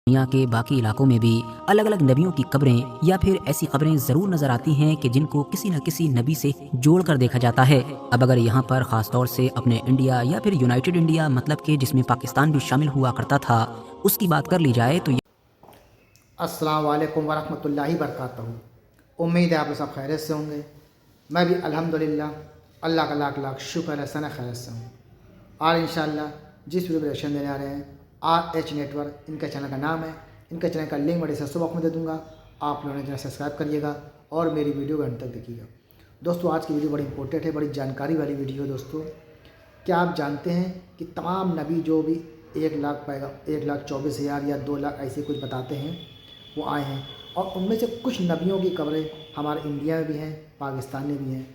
दुनिया के बाकी इलाकों में भी अलग अलग नबियों की कब्रें या फिर ऐसी कब्रें ज़रूर नज़र आती हैं कि जिनको किसी न किसी नबी से जोड़कर देखा जाता है। अब अगर यहाँ पर ख़ास तौर से अपने इंडिया या फिर यूनाइटेड इंडिया मतलब कि जिसमें पाकिस्तान भी शामिल हुआ करता था उसकी बात कर ली जाए तो अस्सलाम वालेकुम वरहमतुल्लाहि वबरकातुहू। उम्मीद है आप सब खैरियत से होंगे। मैं भी अल्हम्दुलिल्लाह अल्लाह का लाख लाख शुक्र है सना खैरियत से हूँ। और इंशाअल्लाह जिस वीडियो पर रिएक्शन देने आ रहे हैं RH नेटवर्क, इनके चैनल का नाम है। इनके चैनल का लिंक मैं डिस्क्रिप्शन बॉक्स में दे दूँगा। आप लोगों ने चैनल सब्सक्राइब करिएगा और मेरी वीडियो को अंत तक देखिएगा। दोस्तों आज की वीडियो बड़ी इंपॉर्टेंट है, बड़ी जानकारी वाली वीडियो है। दोस्तों क्या आप जानते हैं कि तमाम नबी जो भी 1,24,000 या 2 लाख ऐसे कुछ बताते हैं वो आए हैं, और उनमें से कुछ नबियों की कब्रें हमारे इंडिया में भी हैं, पाकिस्तान में भी हैं।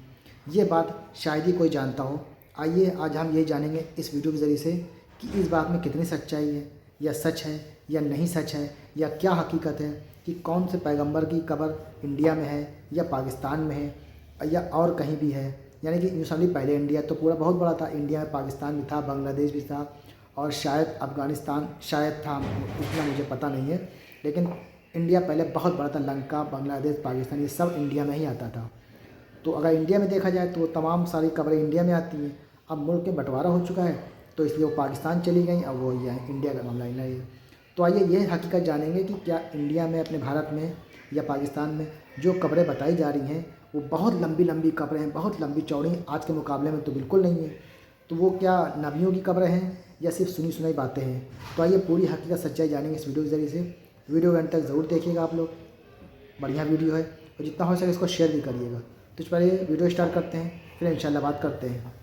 ये बात शायद ही कोई जानता हो। आइए आज हम ये जानेंगे इस वीडियो के ज़रिए से कि इस बात में कितनी सच्चाई है, या सच है या नहीं सच है, या क्या हकीकत है कि कौन से पैगंबर की कब्र इंडिया में है या पाकिस्तान में है या और कहीं भी है। यानी कि यूसली पहले इंडिया तो पूरा बहुत बड़ा था, इंडिया में पाकिस्तान भी था, बांग्लादेश भी था और शायद अफ़गानिस्तान शायद था, इतना मुझे पता नहीं है। लेकिन इंडिया पहले बहुत बड़ा था, लंका, बांग्लादेश, पाकिस्तान ये सब इंडिया में ही आता था। तो अगर इंडिया में देखा जाए तो तमाम सारी कब्रें इंडिया में आती हैं। अब मुल्क में बंटवारा हो चुका है तो इसलिए वो पाकिस्तान चली गई, अब वो यहाँ इंडिया का मामला नहीं है। तो आइए ये हकीकत जानेंगे कि क्या इंडिया में, अपने भारत में या पाकिस्तान में जो कब्रें बताई जा रही हैं वो बहुत लंबी लंबी कब्रें हैं, बहुत लंबी चौड़ी, आज के मुकाबले में तो बिल्कुल नहीं है। तो वो क्या नबियों की कब्रें हैं या सिर्फ सुनी सुनाई बातें हैं? तो आइए पूरी हकीकत सच्चाई जानेंगे इस वीडियो के ज़रिए से। वीडियो अंत तक ज़रूर देखिएगा आप लोग, बढ़िया वीडियो है और जितना हो सके इसको शेयर भी करिएगा। तो पहले वीडियो स्टार्ट करते हैं, फिर इंशाल्लाह बात करते हैं।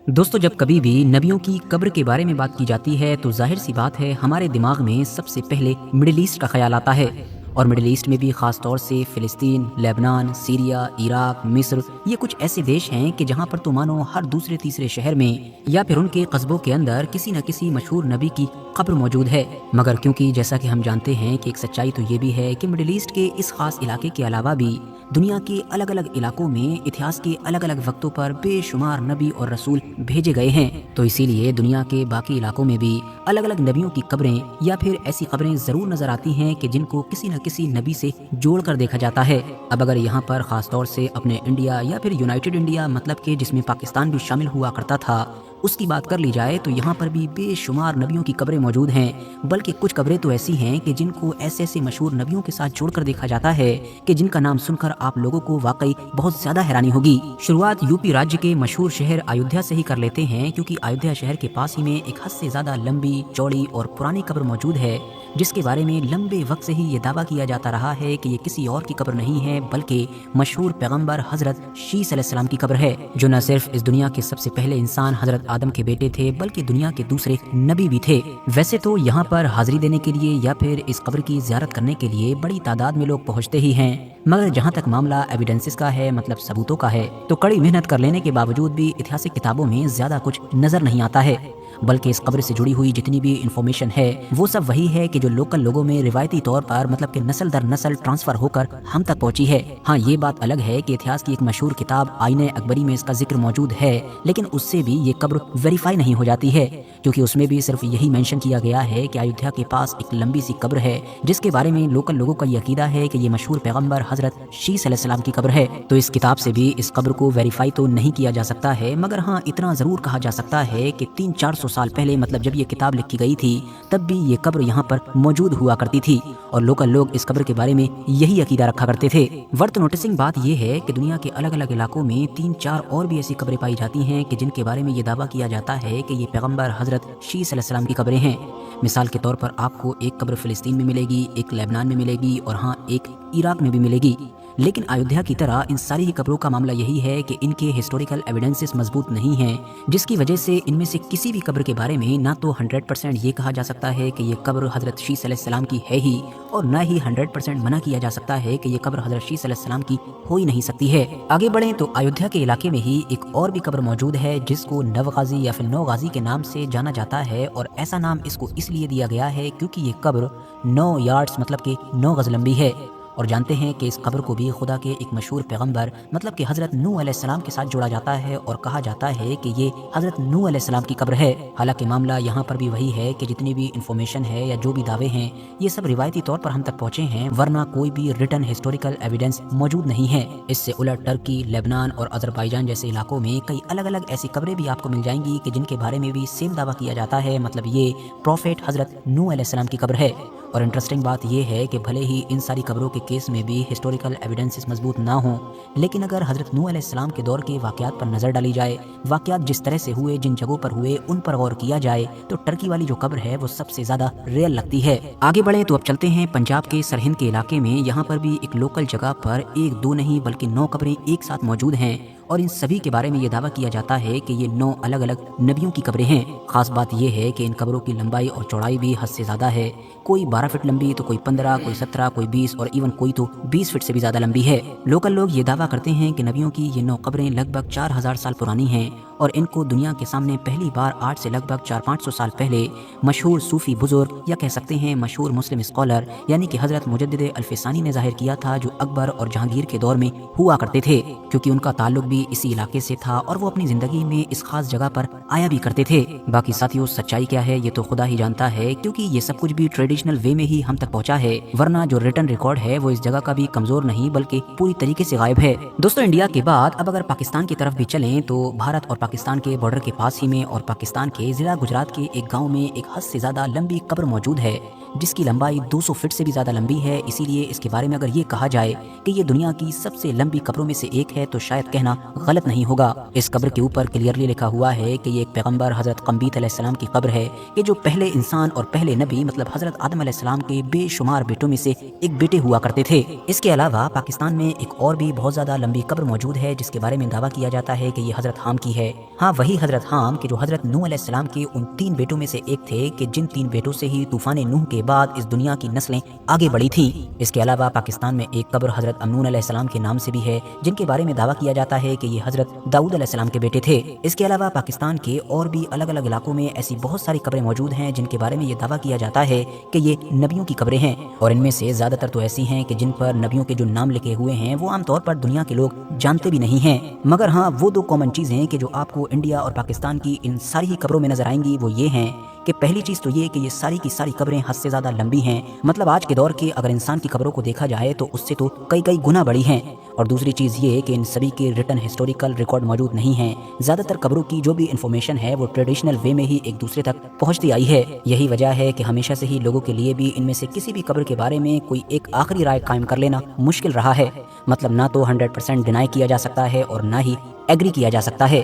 दोस्तों जब कभी भी नबियों की कब्र के बारे में बात की जाती है तो जाहिर सी बात है हमारे दिमाग में सबसे पहले मिडिल ईस्ट का ख्याल आता है। और मिडिल ईस्ट में भी ख़ास तौर से फ़िलिस्तीन, लेबनान, सीरिया, इराक, मिस्र ये कुछ ऐसे देश हैं कि जहाँ पर तो मानो हर दूसरे तीसरे शहर में या फिर उनके कस्बों के अंदर किसी न किसी मशहूर नबी की कब्र मौजूद है। मगर क्योंकि जैसा कि हम जानते हैं कि एक सच्चाई तो ये भी है कि मिडिल ईस्ट के इस खास इलाके के अलावा भी दुनिया के अलग अलग इलाकों में इतिहास के अलग अलग वक्तों पर बेशुमार नबी और रसूल भेजे गए हैं। तो इसीलिए दुनिया के बाकी इलाकों में भी अलग अलग नबियों की कब्रें या फिर ऐसी कब्रें ज़रूर नज़र आती हैं कि जिनको किसी न किसी नबी से जोड़कर देखा जाता है। अब अगर यहाँ पर ख़ास तौर से अपने इंडिया या फिर यूनाइटेड इंडिया मतलब कि जिसमें पाकिस्तान भी शामिल हुआ करता था उसकी बात कर ली जाए तो यहाँ पर भी बेशुमार नबियों की कब्रें मौजूद हैं। बल्कि कुछ कब्रें तो ऐसी हैं कि जिनको ऐसे ऐसे मशहूर नबियों के साथ जोड़कर देखा जाता है कि जिनका नाम सुनकर आप लोगों को वाकई बहुत ज्यादा हैरानी होगी। शुरुआत यूपी राज्य के मशहूर शहर अयोध्या से ही कर लेते हैं, क्योंकि अयोध्या शहर के पास ही में एक हद से ज्यादा लंबी, चौड़ी और पुरानी कब्र मौजूद है जिसके बारे में लंबे वक्त से ही ये दावा किया जाता रहा है कि ये किसी और की कब्र नहीं है बल्कि मशहूर पैगंबर हजरत शीस अलैहिस्सलाम की कब्र है, जो न सिर्फ इस दुनिया के सबसे पहले इंसान हजरत आदम के बेटे थे बल्कि दुनिया के दूसरे नबी भी थे। वैसे तो यहाँ पर हाजिरी देने के लिए या फिर इस कब्र की ज़ियारत करने के लिए बड़ी तादाद में लोग पहुँचते ही हैं, मगर जहाँ तक मामला एविडेंसेस का है, मतलब सबूतों का है, तो कड़ी मेहनत कर लेने के बावजूद भी ऐतिहासिक किताबों में ज्यादा कुछ नजर नहीं आता है। बल्कि इस कब्र से जुड़ी हुई जितनी भी इंफॉर्मेशन है वो सब वही है कि जो लोकल लोगों में रिवायती तौर पर मतलब कि नस्ल दर नस्ल ट्रांसफर होकर हम तक पहुंची है। हाँ, ये बात अलग है कि इतिहास की एक मशहूर किताब आईने अकबरी में इसका जिक्र मौजूद है, लेकिन उससे भी ये कब्र वेरीफाई नहीं हो जाती है, क्योंकि उसमें भी सिर्फ यही मेंशन किया गया है कि अयोध्या के पास एक लंबी सी कब्र है जिसके बारे में लोकल लोगों का ये अकीदा है कि ये मशहूर पैगंबर हजरत शीस अलैहिस्सलाम की कब्र है। तो इस किताब से भी इस कब्र को वेरीफाई तो नहीं किया जा सकता है, मगर हाँ इतना जरूर कहा जा सकता है कि 300-400 साल पहले, मतलब जब ये किताब लिखी गई थी तब भी ये कब्र यहाँ पर मौजूद हुआ करती थी और लोकल लोग इस कब्र के बारे में यही अकीदा रखा करते थे। वर्थ नोटिसिंग बात यह है कि दुनिया के अलग अलग इलाकों में 3-4 और भी ऐसी कब्रें पाई जाती हैं कि जिनके बारे में ये दावा किया जाता है कि ये पैगंबर हजरत शीस अलैहिस्सलाम की कब्रें हैं। मिसाल के तौर पर आपको एक कब्र फिलिस्तीन में मिलेगी, एक लेबनान में मिलेगी और हाँ एक इराक में भी मिलेगी। लेकिन अयोध्या की तरह इन सारी ही कब्रों का मामला यही है कि इनके हिस्टोरिकल एविडेंसेस मजबूत नहीं हैं, जिसकी वजह से इनमें से किसी भी कब्र के बारे में ना तो 100% ये कहा जा सकता है कि ये कब्र हजरत शीस अलैहिस्सलाम की है ही, और ना ही 100% मना किया जा सकता है कि ये कब्र हजरत शीस अलैहिस्सलाम की हो ही नहीं सकती है। आगे बढ़ें तो अयोध्या के इलाके में ही एक और भी कब्र मौजूद है जिसको नवगाजी या फिर नौगाजी के नाम से जाना जाता है, और ऐसा नाम इसको इसलिए दिया गया है क्योंकि ये कब्र 9 यार्ड्स मतलब कि 9 गज लंबी है اور جانتے ہیں کہ اس قبر کو بھی خدا کے ایک مشہور پیغمبر مطلب کہ حضرت نوح علیہ السلام کے ساتھ جوڑا جاتا ہے اور کہا جاتا ہے کہ یہ حضرت نوح علیہ السلام کی قبر ہے۔ حالانکہ معاملہ یہاں پر بھی وہی ہے کہ جتنی بھی انفارمیشن ہے یا جو بھی دعوے ہیں یہ سب روایتی طور پر ہم تک پہنچے ہیں، ورنہ کوئی بھی ریٹن ہسٹوریکل ایویڈنس موجود نہیں ہے۔ اس سے الٹ ٹرکی، لیبنان اور آذربائیجان جیسے علاقوں میں کئی الگ الگ ایسی قبریں بھی آپ کو مل جائیں گی کہ جن کے بارے میں بھی سیم دعویٰ کیا جاتا ہے، مطلب یہ پروفیٹ حضرت نوح علیہ السلام کی قبر ہے۔ اور انٹرسٹنگ بات یہ ہے کہ بھلے ہی ان ساری قبروں کے کیس میں بھی ہسٹوریکل ایویڈنسز مضبوط نہ ہوں، لیکن اگر حضرت نوح علیہ السلام کے دور کے واقعات پر نظر ڈالی جائے، واقعات جس طرح سے ہوئے، جن جگہوں پر ہوئے، ان پر غور کیا جائے تو ٹرکی والی جو قبر ہے وہ سب سے زیادہ ریئل لگتی ہے۔ آگے بڑھیں تو اب چلتے ہیں پنجاب کے سرہند کے علاقے میں۔ یہاں پر بھی ایک لوکل جگہ پر ایک دو نہیں بلکہ 9 قبریں ایک ساتھ موجود ہیں، اور ان سبھی کے بارے میں یہ دعویٰ کیا جاتا ہے کہ یہ 9 الگ الگ نبیوں کی قبریں ہیں۔ خاص بات یہ ہے کہ ان قبروں کی لمبائی اور چوڑائی بھی حد سے زیادہ ہے، کوئی 12 فٹ لمبی تو کوئی 15، کوئی 17، کوئی 20 اور ایون کوئی تو 20 فٹ سے بھی زیادہ لمبی ہے۔ لوکل لوگ یہ دعویٰ کرتے ہیں کہ نبیوں کی یہ 9 قبریں لگ بھگ 4000 سال پرانی ہیں، اور ان کو دنیا کے سامنے پہلی بار آج سے لگ بھگ 400-500 سال پہلے مشہور صوفی بزرگ یا کہہ سکتے ہیں مشہور مسلم اسکالر یعنی کہ حضرت مجدد الفسانی نے ظاہر کیا تھا، جو اکبر اور جہانگیر کے دور میں ہوا کرتے تھے، کیونکہ ان کا تعلق بھی اسی علاقے سے تھا اور وہ اپنی زندگی میں اس خاص جگہ پر آیا بھی کرتے تھے۔ باقی ساتھیوں سچائی کیا ہے یہ تو خدا ہی جانتا ہے، کیونکہ یہ سب کچھ بھی ٹریڈیشنل وے میں ہی ہم تک پہنچا ہے، ورنہ جو ریٹن ریکارڈ ہے وہ اس جگہ کا بھی کمزور نہیں بلکہ پوری طریقے سے غائب ہے۔ دوستو انڈیا کے بعد اب اگر پاکستان کی طرف بھی چلیں تو بھارت اور پاکستان کے بارڈر کے پاس ہی میں اور پاکستان کے ضلع گجرات کے ایک گاؤں میں ایک حد سے زیادہ لمبی قبر موجود ہے، جس کی لمبائی 200 فٹ سے بھی زیادہ لمبی ہے۔ اسی لیے اس کے بارے میں اگر یہ کہا جائے کہ یہ دنیا کی سب سے لمبی قبروں میں سے ایک ہے تو شاید کہنا غلط نہیں ہوگا۔ اس قبر کے اوپر کلیئرلی لکھا ہوا ہے کہ یہ ایک پیغمبر حضرت قمبیت علیہ السلام کی قبر ہے، کہ جو پہلے انسان اور پہلے نبی مطلب حضرت آدم علیہ السلام کے بے شمار بیٹوں میں سے ایک بیٹے ہوا کرتے تھے۔ اس کے علاوہ پاکستان میں ایک اور بھی بہت زیادہ لمبی قبر موجود ہے جس کے بارے میں دعویٰ کیا جاتا ہے کہ یہ حضرت حام کی ہے۔ ہاں وہی حضرت حام کہ جو حضرت نوح علیہ السلام کے ان 3 بیٹوں میں سے ایک تھے، کہ جن 3 بیٹوں سے ہی طوفان نوح کے بعد اس دنیا کی نسلیں آگے بڑھی تھیں۔ اس کے علاوہ پاکستان میں ایک قبر حضرت امنون علیہ السلام کے نام سے بھی ہے، جن کے بارے میں دعویٰ کیا جاتا ہے کہ یہ حضرت داؤد علیہ السلام کے بیٹے تھے۔ اس کے علاوہ پاکستان کے اور بھی الگ الگ علاقوں میں ایسی بہت ساری قبریں موجود ہیں جن کے بارے میں یہ دعویٰ کیا جاتا ہے کہ یہ نبیوں کی قبریں ہیں، اور ان میں سے زیادہ تر تو ایسی ہیں کہ جن پر نبیوں کے جو نام لکھے ہوئے ہیں وہ عام طور پر دنیا کے لوگ جانتے بھی نہیں ہیں۔ مگر ہاں وہ 2 کامن چیزیں کہ جو آپ کو انڈیا اور پاکستان کی ان ساری ہی قبروں میں نظر آئیں گی وہ یہ ہیں کہ پہلی چیز تو یہ کہ یہ ساری کی ساری قبریں حد سے زیادہ لمبی ہیں، مطلب آج کے دور کے اگر انسان کی قبروں کو دیکھا جائے تو اس سے تو کئی گنا بڑی ہیں۔ اور دوسری چیز یہ کہ ان سبھی کے ریٹن ہسٹوریکل ریکارڈ موجود نہیں ہیں، زیادہ تر قبروں کی جو بھی انفارمیشن ہے وہ ٹریڈیشنل وے میں ہی ایک دوسرے تک پہنچتی آئی ہے۔ یہی وجہ ہے کہ ہمیشہ سے ہی لوگوں کے لیے بھی ان میں سے کسی بھی قبر کے بارے میں کوئی ایک آخری رائے قائم کر لینا مشکل رہا ہے، مطلب نہ تو 100% ڈینائی کیا جا سکتا ہے اور نہ ہی ایگری کیا جا سکتا ہے۔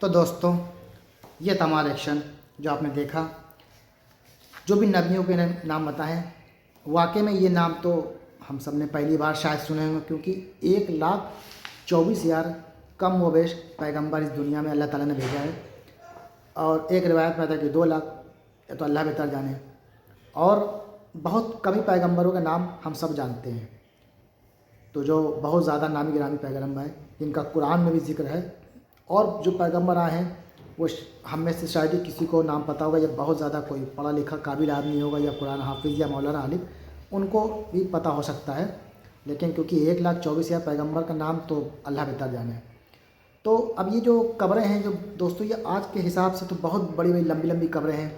تو دوستوں یہ تمام ایکشن جو آپ نے دیکھا، جو بھی نبیوں کے نام بتائے، واقعی میں یہ نام تو ہم سب نے پہلی بار شاید سنے ہوں گے، کیونکہ 1,24,000 کم و بیش پیغمبر اس دنیا میں اللہ تعالیٰ نے بھیجا ہے، اور ایک روایت میں تھا کہ 2 لاکھ، یہ تو اللہ بہتر جانے، اور بہت کم ہی پیغمبروں کا نام ہم سب جانتے ہیں۔ تو جو بہت زیادہ نامی گرامی پیغمبر ہیں جن کا قرآن میں بھی ذکر ہے، اور جو پیغمبر آئے ہیں وہ ہم میں سے شاید ہی کسی کو نام پتہ ہوگا، یا بہت زیادہ کوئی پڑھا لکھا قابل آدمی ہوگا یا قرآن حافظ یا مولانا عالم، ان کو بھی پتہ ہو سکتا ہے، لیکن کیونکہ 1,24,000 پیغمبر کا نام تو اللہ بہتر جانے ہے۔ تو اب یہ جو قبریں ہیں جو دوستوں، یہ آج کے حساب سے تو بہت بڑی لمبی قبریں ہیں،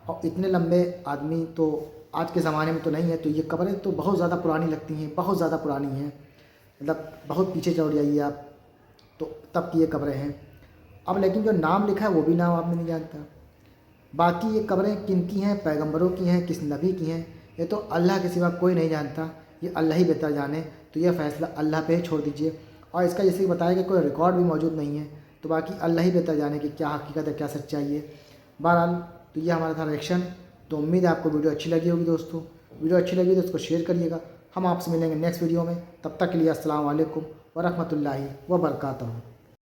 اور اتنے لمبے آدمی تو آج کے زمانے میں تو نہیں ہے، تو یہ قبریں تو بہت زیادہ پرانی لگتی ہیں، بہت زیادہ پرانی ہیں، مطلب بہت پیچھے چڑھ جائیے آپ تو تب کی یہ قبریں ہیں۔ اب لیکن جو نام لکھا ہے وہ بھی نام آپ نے نہیں جانتا۔ باقی یہ قبریں کن کی ہیں، پیغمبروں کی ہیں، کس نبی کی ہیں، یہ تو اللہ کے سوا کوئی نہیں جانتا، یہ اللہ ہی بہتر جانے، تو یہ فیصلہ اللہ پہ ہی چھوڑ دیجئے۔ اور اس کا جیسے کہ بتایا کہ کوئی ریکارڈ بھی موجود نہیں ہے، تو باقی اللہ ہی بہتر جانے کہ کیا حقیقت ہے، کیا سچائی ہے۔ بہرحال تو یہ ہمارا تھا ریئیکشن، تو امید ہے آپ کو ویڈیو اچھی لگی ہوگی دوستوں۔ ویڈیو اچھی لگی تو اس کو شیئر کریے گا۔ ہم آپ سے ملیں گے نیکسٹ ویڈیو میں، تب تک کے لیے السلام علیکم ورحمۃ اللہ وبرکاتہ۔